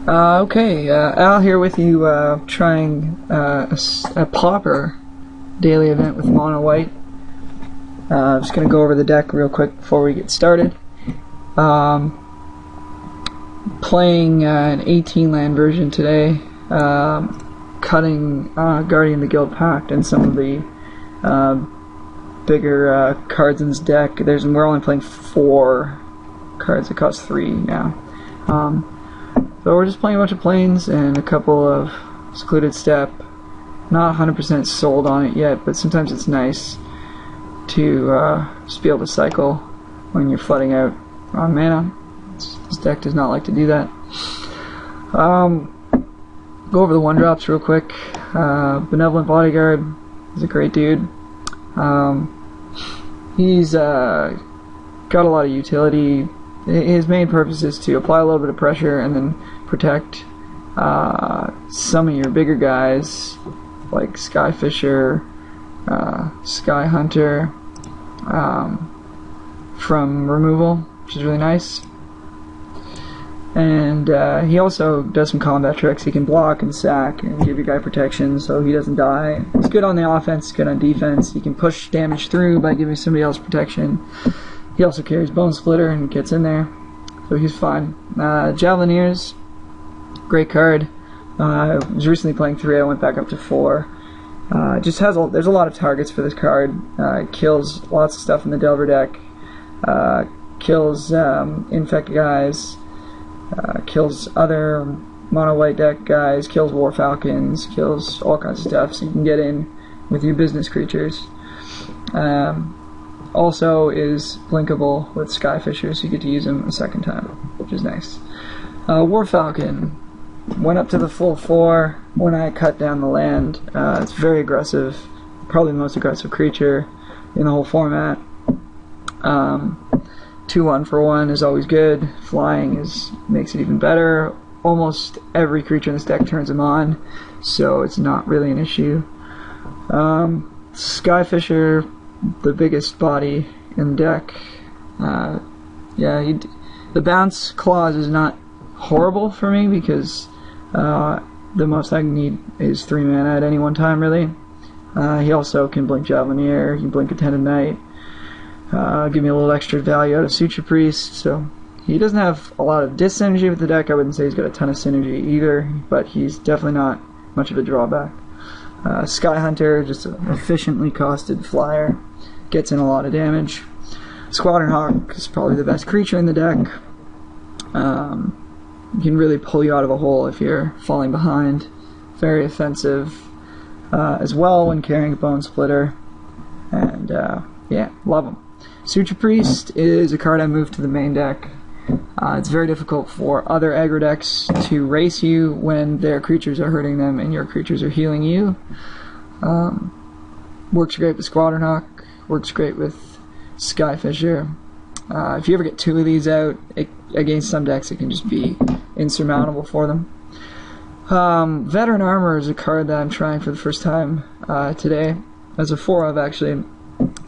Al here with you, trying a Pauper daily event with mono white. I'm just going to go over the deck real quick before we get started. Playing an 18 land version today, cutting Guardian of the Guild Pact and some of the bigger cards in this deck. We're only playing 4 cards that cost 3 now. So we're just playing a bunch of planes and a couple of Secluded Steppe. Not 100% sold on it yet, but sometimes it's nice to just be able to cycle when you're flooding out on mana. This deck does not like to do that. Go over the 1-drops real quick. Benevolent Bodyguard is a great dude. He's got a lot of utility. His main purpose is to apply a little bit of pressure and then protect some of your bigger guys like Skyfisher, Sky Hunter, from removal, which is really nice. And he also does some combat tricks. He can block and sack and give your guy protection so he doesn't die. He's good on the offense, good on defense. He can push damage through by giving somebody else protection. He also carries Bone Splitter and gets in there, so he's fine. Javelineers, great card. I was recently playing 3, I went back up to 4. Just has there's a lot of targets for this card. It kills lots of stuff in the Delver deck. Kills infect guys. Kills other mono white deck guys. Kills War Falcons. Kills all kinds of stuff. So you can get in with your business creatures. Also is blinkable with Skyfisher, so you get to use him a second time, which is nice. War Falcon went up to the full 4 when I cut down the land. It's very aggressive, probably the most aggressive creature in the whole format. 2-1 for 1 is always good. Flying makes it even better. Almost every creature in this deck turns him on, so it's not really an issue. Skyfisher, the biggest body in the deck. The bounce clause is not horrible for me because the most I can need is 3 mana at any one time, really. He also can blink Javelineer, he can blink Attended Knight, give me a little extra value out of Suture Priest, so he doesn't have a lot of dis-synergy with the deck. I wouldn't say he's got a ton of synergy either, but he's definitely not much of a drawback. Sky Hunter, just an efficiently costed flyer, gets in a lot of damage. Squadron Hawk is probably the best creature in the deck. He can really pull you out of a hole if you're falling behind. Very offensive as well when carrying a Bone Splitter. And yeah, love him. Suture Priest is a card I moved to the main deck. It's very difficult for other aggro decks to race you when their creatures are hurting them and your creatures are healing you. Works great with Squadron Hawk, works great with Skyfisher. If you ever get 2 of these out, against some decks it can just be insurmountable for them. Veteran Armor is a card that I'm trying for the first time today. As a 4 of actually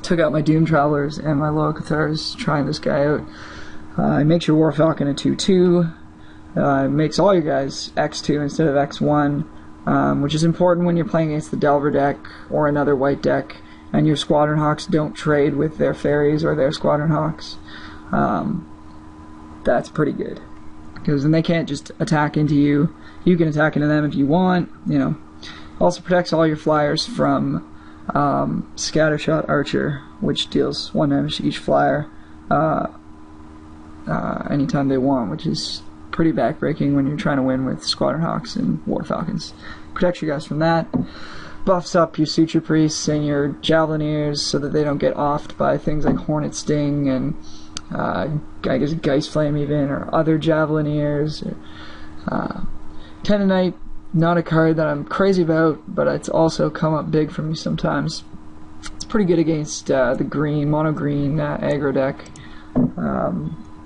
took out my Doom Travelers and my Loa Cathars trying this guy out. It makes your War Falcon a 2/2. It makes all your guys X2 instead of X1, which is important when you're playing against the Delver deck or another white deck, and your Squadron Hawks don't trade with their fairies or their Squadron Hawks. That's pretty good, because then they can't just attack into you. You can attack into them if you want. Also protects all your flyers from Scattershot Archer, which deals 1 damage to each flyer anytime they want, which is pretty backbreaking when you're trying to win with Squadron Hawks and War Falcons. Protects you guys from that. Buffs up your Suture Priests and your Javelineers so that they don't get offed by things like Hornet Sting and I guess Geist Flame even, or other Javelineers. Attended Knight, not a card that I'm crazy about, but it's also come up big for me sometimes. It's pretty good against the mono green aggro deck.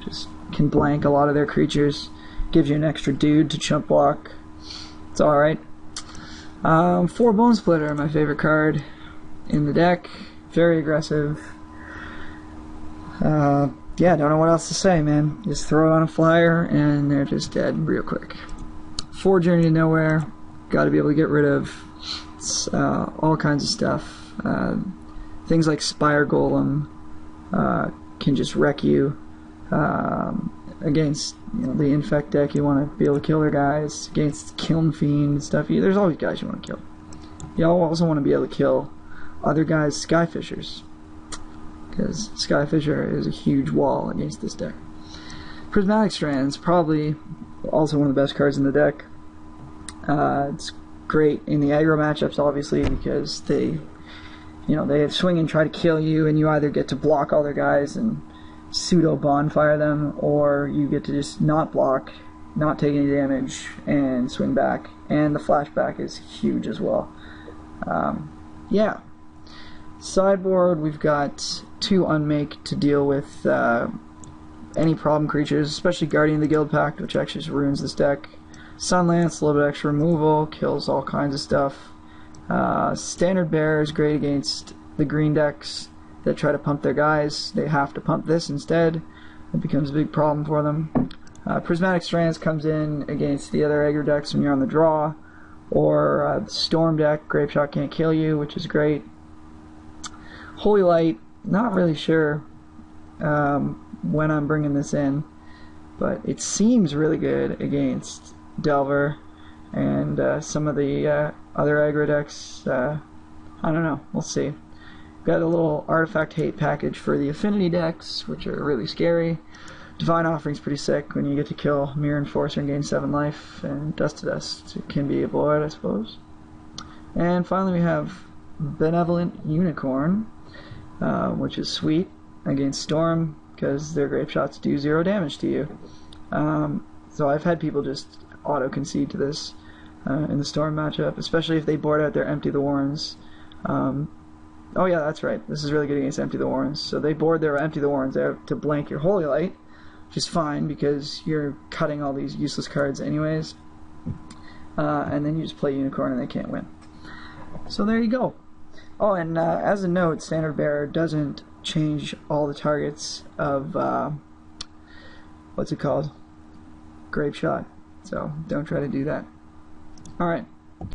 Just can blank a lot of their creatures. Gives you an extra dude to chump block. It's alright. 4 Bone Splitter, my favorite card in the deck. Very aggressive. Yeah, don't know what else to say, man. Just throw it on a flyer and they're just dead real quick. For Journey to Nowhere, got to be able to get rid of all kinds of stuff. Things like Spire Golem can just wreck you. Against the Infect deck, you want to be able to kill their guys. Against Kiln Fiend and stuff, there's always guys you want to kill. You also want to be able to kill other guys' Skyfishers, because Skyfisher is a huge wall against this deck. Prismatic Strands, probably also one of the best cards in the deck. It's great in the aggro matchups, obviously, because they swing and try to kill you, and you either get to block all their guys and pseudo bonfire them, or you get to just not block, not take any damage, and swing back. And the flashback is huge as well. Yeah. Sideboard, we've got 2 Unmake to deal with any problem creatures, especially Guardian of the Guild Pact, which actually just ruins this deck. Sunlance, a little bit extra removal, kills all kinds of stuff. Standard Bearer is great against the green decks that try to pump their guys. They have to pump this instead. It becomes a big problem for them. Prismatic Strands comes in against the other aggro decks when you're on the draw, or the Storm deck. Grape Shot can't kill you, which is great. Holy Light, not really sure when I'm bringing this in, but it seems really good against Delver and some of the other aggro decks. I don't know, we'll see. Got a little Artifact Hate package for the Affinity decks, which are really scary. Divine Offering's pretty sick when you get to kill Mirror Enforcer and gain 7 life, and Dust to Dust can be a blowout, I suppose. And finally we have Benevolent Unicorn, which is sweet against Storm, because their Grape Shots do 0 damage to you. So I've had people just auto-concede to this in the Storm matchup, especially if they board out their Empty the Warrens. Oh yeah, that's right. This is really good against Empty the Warrens. So they board their Empty the Warrens out to blank your Holy Light, which is fine because you're cutting all these useless cards anyways. And then you just play Unicorn and they can't win. So there you go. Oh, and as a note, Standard Bearer doesn't change all the targets of, what's it called? Grape Shot. So don't try to do that. Alright.